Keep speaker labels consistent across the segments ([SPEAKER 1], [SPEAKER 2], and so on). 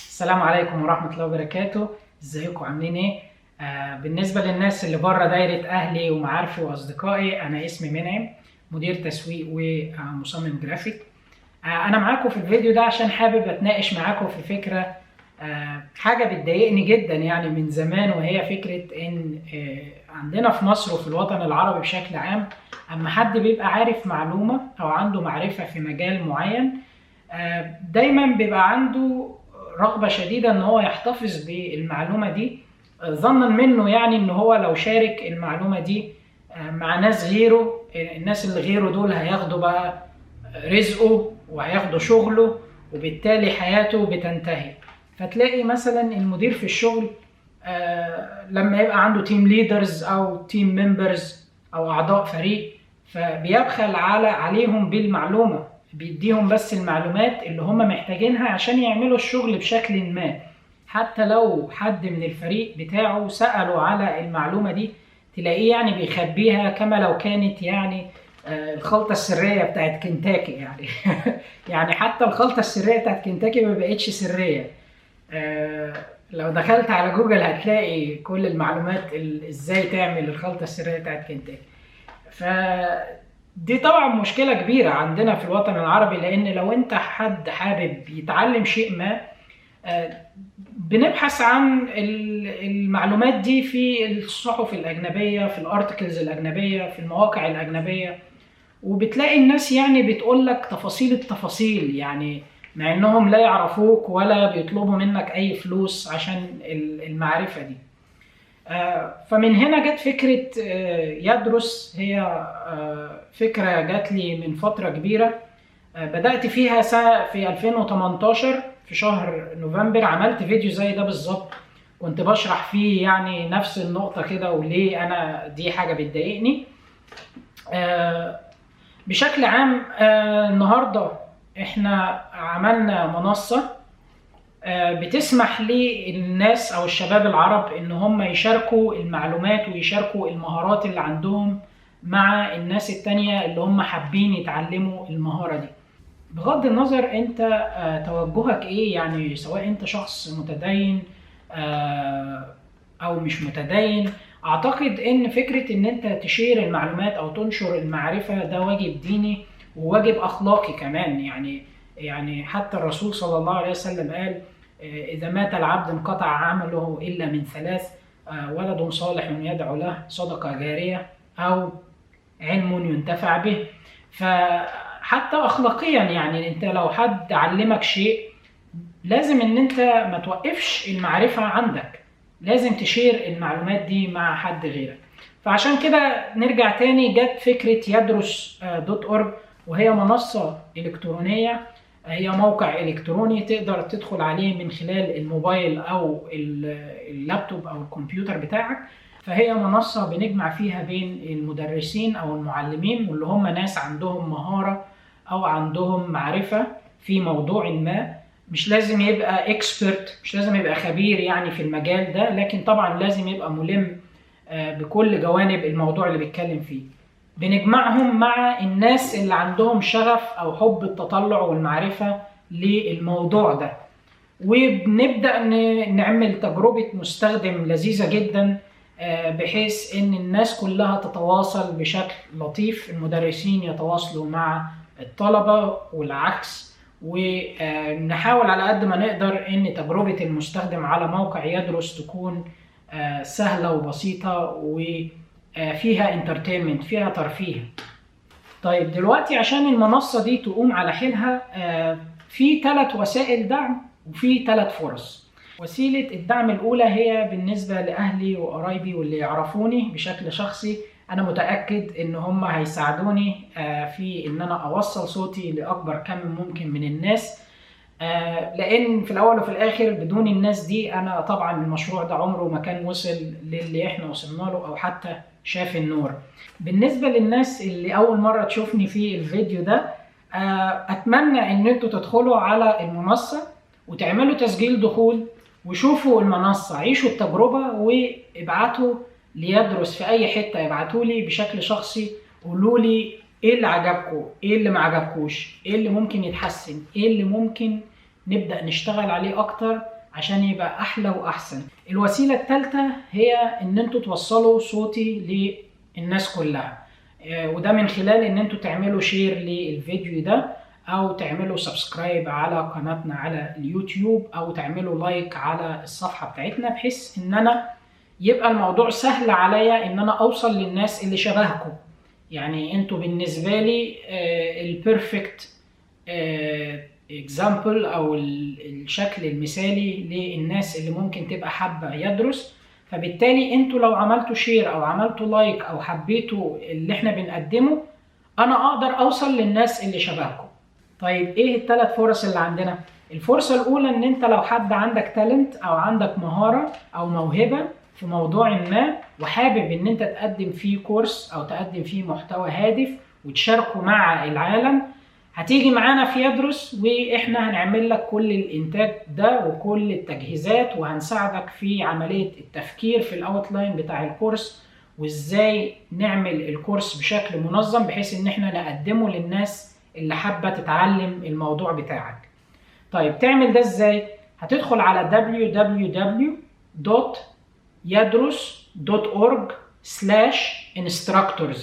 [SPEAKER 1] السلام عليكم ورحمة الله وبركاته. ازيكم عاملين ايه؟ بالنسبة للناس اللي بره دايرة اهلي ومعارفي واصدقائي، انا اسمي منعم، مدير تسويق ومصمم جرافيك. انا معاكم في الفيديو ده عشان حابب اتناقش معاكم في فكرة، حاجة بتضايقني جدا يعني من زمان، وهي فكرة ان عندنا في مصر وفي الوطن العربي بشكل عام، اما حد بيبقى عارف معلومة او عنده معرفة في مجال معين، دايما بيبقى عنده رغبة شديدة ان هو يحتفظ بالمعلومة دي، ظنا منه يعني ان هو لو شارك المعلومة دي مع ناس غيره، الناس اللي غيره دول هياخدوا بقى رزقه وهياخدوا شغله، وبالتالي حياته بتنتهي. فتلاقي مثلا المدير في الشغل لما يبقى عنده تيم ليدرز او تيم ممبرز او اعضاء فريق، فبيبخل عليهم بالمعلومة، بيديهم بس المعلومات اللي هم محتاجينها عشان يعملوا الشغل بشكل ما. حتى لو حد من الفريق بتاعه سأله على المعلومة دي، تلاقيه يعني بيخبيها كما لو كانت يعني الخلطة السرية بتاعت كنتاكي يعني يعني حتى الخلطة السرية بتاعت كنتاكي ما بقتش سرية. لو دخلت على جوجل هتلاقي كل المعلومات ازاي تعمل الخلطة السرية بتاعت كنتاكي. دي طبعا مشكلة كبيرة عندنا في الوطن العربي، لأن لو أنت حد حابب يتعلم شيء ما، بنبحث عن المعلومات دي في الصحف الأجنبية، في الارتكلز الأجنبية، في المواقع الأجنبية، وبتلاقي الناس يعني بتقول لك تفاصيل التفاصيل، يعني مع إنهم لا يعرفوك ولا بيطلبوا منك أي فلوس عشان المعرفة دي. فمن هنا جت فكرة يدرس. هي فكرة جات لي من فترة كبيرة، بدأت فيها في 2018 في شهر نوفمبر. عملت فيديو زي ده بالظبط، كنت بشرح فيه يعني نفس النقطة كده، وليه أنا دي حاجة بتضايقني. بشكل عام النهاردة احنا عملنا منصة بتسمح للناس او الشباب العرب ان هم يشاركوا المعلومات ويشاركوا المهارات اللي عندهم مع الناس التانية اللي هم حابين يتعلموا المهارة دي. بغض النظر انت توجهك ايه، يعني سواء انت شخص متدين او مش متدين، اعتقد ان فكرة ان انت تشير المعلومات او تنشر المعرفة ده واجب ديني وواجب اخلاقي كمان. يعني حتى الرسول صلى الله عليه وسلم قال: إذا مات العبد انقطع عمله إلا من ثلاث: ولد صالح يدعو له، صدقة جارية، أو علم ينتفع به. فحتى أخلاقيا يعني أنت لو حد علمك شيء، لازم أن أنت ما توقفش المعرفة عندك، لازم تشير المعلومات دي مع حد غيرك. فعشان كده نرجع تاني، جت فكرة يدرس.org، وهي منصة إلكترونية، هي موقع إلكتروني تقدر تدخل عليه من خلال الموبايل أو اللابتوب أو الكمبيوتر بتاعك. فهي منصة بنجمع فيها بين المدرسين أو المعلمين، واللي هم ناس عندهم مهارة أو عندهم معرفة في موضوع ما. مش لازم يبقى اكسبرت، مش لازم يبقى خبير يعني في المجال ده، لكن طبعا لازم يبقى ملم بكل جوانب الموضوع اللي بيتكلم فيه. بنجمعهم مع الناس اللي عندهم شغف أو حب التطلع والمعرفة للموضوع ده، وبنبدأ نعمل تجربة مستخدم لذيذة جدا، بحيث ان الناس كلها تتواصل بشكل لطيف، المدرسين يتواصلوا مع الطلبة والعكس، ونحاول على قد ما نقدر ان تجربة المستخدم على موقع يدرس تكون سهلة وبسيطة وفيها انترتينمنت، فيها ترفيه. طيب دلوقتي عشان المنصة دي تقوم على حيلها، في 3 وسائل دعم وفي 3 فرص. وسيلة الدعم الأولى هي بالنسبة لأهلي وقرايبي واللي يعرفوني بشكل شخصي، أنا متأكد إن هم هيساعدوني في إن أنا أوصل صوتي لأكبر كم ممكن من الناس، لأن في الأول وفي الآخر بدون الناس دي أنا طبعا المشروع ده عمره ما كان وصل للي إحنا وصلنا له أو حتى شاف النور. بالنسبة للناس اللي أول مرة تشوفني في الفيديو ده، أتمنى إن أنتوا تدخلوا على المنصة وتعملوا تسجيل دخول وشوفوا المنصة، عيشوا التجربة، وابعتوا ليدرس في أي حتة، ابعتوا لي بشكل شخصي، قولوا لي ايه اللي عجبكم، ايه اللي ما عجبكوش، ايه اللي ممكن يتحسن، ايه اللي ممكن نبدأ نشتغل عليه اكتر عشان يبقى احلى واحسن. الوسيلة الثالثة هي ان انتوا توصلوا صوتي للناس كلها، وده من خلال ان انتوا تعملوا شير للفيديو ده، او تعملوا سبسكرايب على قناتنا على اليوتيوب، او تعملوا لايك على الصفحة بتاعتنا، بحيث ان انا يبقى الموضوع سهل عليا ان انا اوصل للناس اللي شبهكم. يعني انتوا بالنسبة لي البيرفكت اكزامبل او الشكل المثالي للناس اللي ممكن تبقى حابة يدرس. فبالتالي انتوا لو عملتوا شير او عملتوا لايك او حبيتوا اللي احنا بنقدمه، انا اقدر اوصل للناس اللي شبهكم. طيب ايه الثلاث فرص اللي عندنا؟ الفرصة الاولى ان انت لو حد عندك تالنت او عندك مهارة او موهبة في موضوع ما، وحابب ان انت تقدم فيه كورس او تقدم فيه محتوى هادف وتشاركه مع العالم، هتيجي معانا في يدرس، واحنا هنعمل لك كل الانتاج ده وكل التجهيزات، وهنساعدك في عملية التفكير في الاوتلاين بتاع الكورس، وازاي نعمل الكورس بشكل منظم بحيث ان احنا نقدمه للناس اللي حابة تتعلم الموضوع بتاعك. طيب تعمل ده ازاي؟ هتدخل على www.yadrus.org/instructors،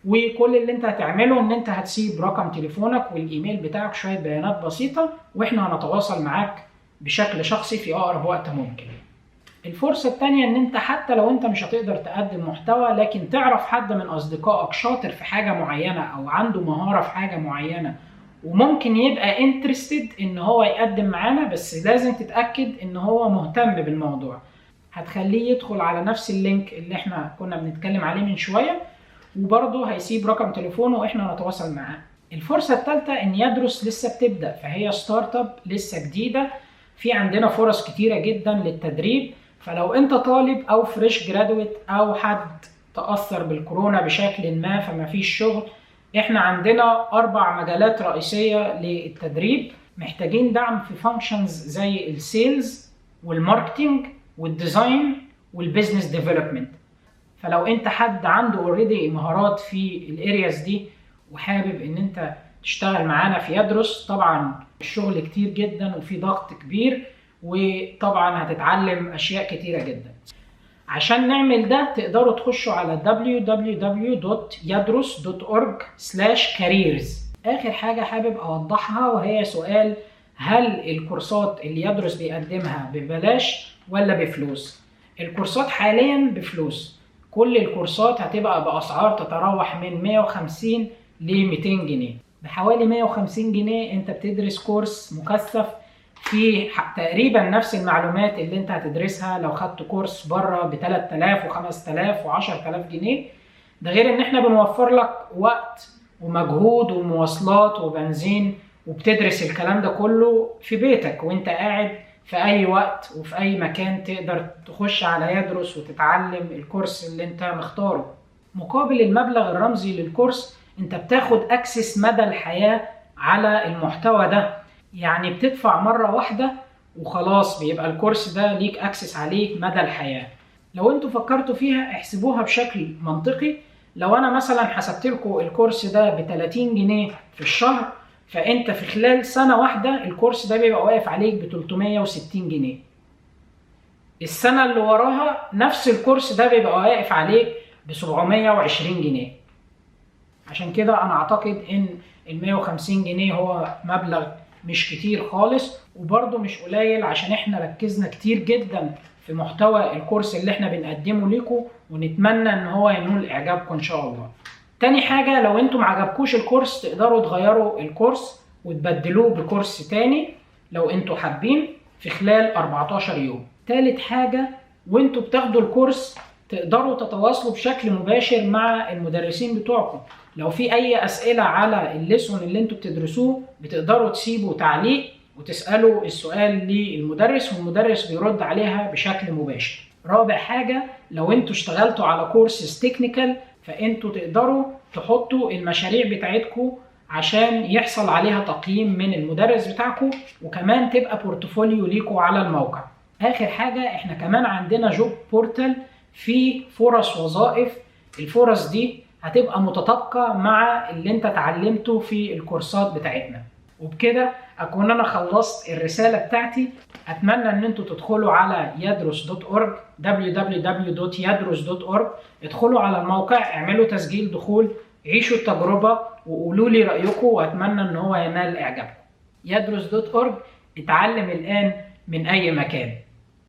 [SPEAKER 1] وكل اللي انت هتعمله ان انت هتسيب رقم تليفونك والايميل بتاعك، شوية بيانات بسيطة، واحنا هنتواصل معاك بشكل شخصي في اقرب وقت ممكن. الفرصة التانية ان انت حتى لو انت مش هتقدر تقدم محتوى، لكن تعرف حد من اصدقائك شاطر في حاجة معينة او عنده مهارة في حاجة معينة وممكن يبقى انترستد ان هو يقدم معانا، بس لازم تتأكد ان هو مهتم بالموضوع. هتخليه يدخل على نفس اللينك اللي احنا كنا بنتكلم عليه من شوية، وبرضه هيسيب رقم تليفونه واحنا نتواصل معاه. الفرصة الثالثة ان يدرس لسه بتبدأ، فهي ستارت اب لسه جديدة، في عندنا فرص كتيرة جدا للتدريب. فلو انت طالب او فريش جرادويت او حد تأثر بالكورونا بشكل ما فما فيش شغل، احنا عندنا 4 مجالات رئيسية للتدريب. محتاجين دعم في فانكشنز زي السيلز والماركتينج والديزاين والبيزنس ديفلوبمنت. فلو انت حد عنده اوريدي مهارات في الارياز دي وحابب ان انت تشتغل معانا في يدرس، طبعا الشغل كتير جدا وفي ضغط كبير، وطبعا هتتعلم اشياء كتيرة جدا. عشان نعمل ده تقدروا تخشوا على www.yadrus.org/careers. اخر حاجة حابب اوضحها وهي سؤال: هل الكورسات اللي يدرس بيقدمها ببلاش ولا بفلوس؟ الكورسات حاليا بفلوس. كل الكورسات هتبقى بأسعار تتراوح من 150 ل 200 جنيه. بحوالي 150 جنيه انت بتدرس كورس مكثف في تقريبا نفس المعلومات اللي انت هتدرسها لو خدت كورس بره ب 3000 و5000 و10000 جنيه. ده غير ان احنا بنوفر لك وقت ومجهود ومواصلات وبنزين، وبتدرس الكلام ده كله في بيتك وانت قاعد في اي وقت وفي اي مكان. تقدر تخش على يدرس وتتعلم الكورس اللي انت مختاره. مقابل المبلغ الرمزي للكورس انت بتاخد اكسس مدى الحياة على المحتوى ده، يعني بتدفع مرة واحدة وخلاص بيبقى الكورس ده ليك اكسس عليه مدى الحياة. لو انتوا فكرتوا فيها احسبوها بشكل منطقي. لو انا مثلا حسبت لكم الكورس ده ب 30 جنيه في الشهر، فانت في خلال سنة واحدة الكورس ده بيبقى واقف عليك ب 360 جنيه. السنة اللي وراها نفس الكورس ده بيبقى واقف عليك ب 720 جنيه. عشان كده انا اعتقد ان ال 150 جنيه هو مبلغ مش كتير خالص، وبرضه مش قليل، عشان احنا ركزنا كتير جدا في محتوى الكورس اللي احنا بنقدمه لكم، ونتمنى ان هو ينول اعجابكم ان شاء الله. تاني حاجة، لو انتم معجبكوش الكورس تقدروا تغيروا الكورس وتبدلوه بكورس تاني لو انتم حابين في خلال 14 يوم. تالت حاجة، وانتم بتاخدوا الكورس تقدروا تتواصلوا بشكل مباشر مع المدرسين بتوعكم. لو في اي اسئلة على الليسون اللي انتم بتدرسوه بتقدروا تسيبوا تعليق وتسألوا السؤال للمدرس، والمدرس بيرد عليها بشكل مباشر. رابع حاجة، لو انتوا اشتغلتوا على كورسز تكنيكال فانتوا تقدروا تحطوا المشاريع بتاعتكم عشان يحصل عليها تقييم من المدرس بتاعكم، وكمان تبقى بورتفوليو ليكم على الموقع. اخر حاجة، احنا كمان عندنا جوب بورتال فيه فرص وظائف. الفرص دي هتبقى متطابقة مع اللي انت اتعلمته في الكورسات بتاعتنا. وبكده اكون انا خلصت الرسالة بتاعتي. اتمنى ان انتوا تدخلوا على يدرس.org www.yadrus.org. ادخلوا على الموقع، اعملوا تسجيل دخول، عيشوا التجربة وقولوا لي رأيكم، واتمنى ان هو ينال اعجابكم. يدرس.org، اتعلم الآن من أي مكان.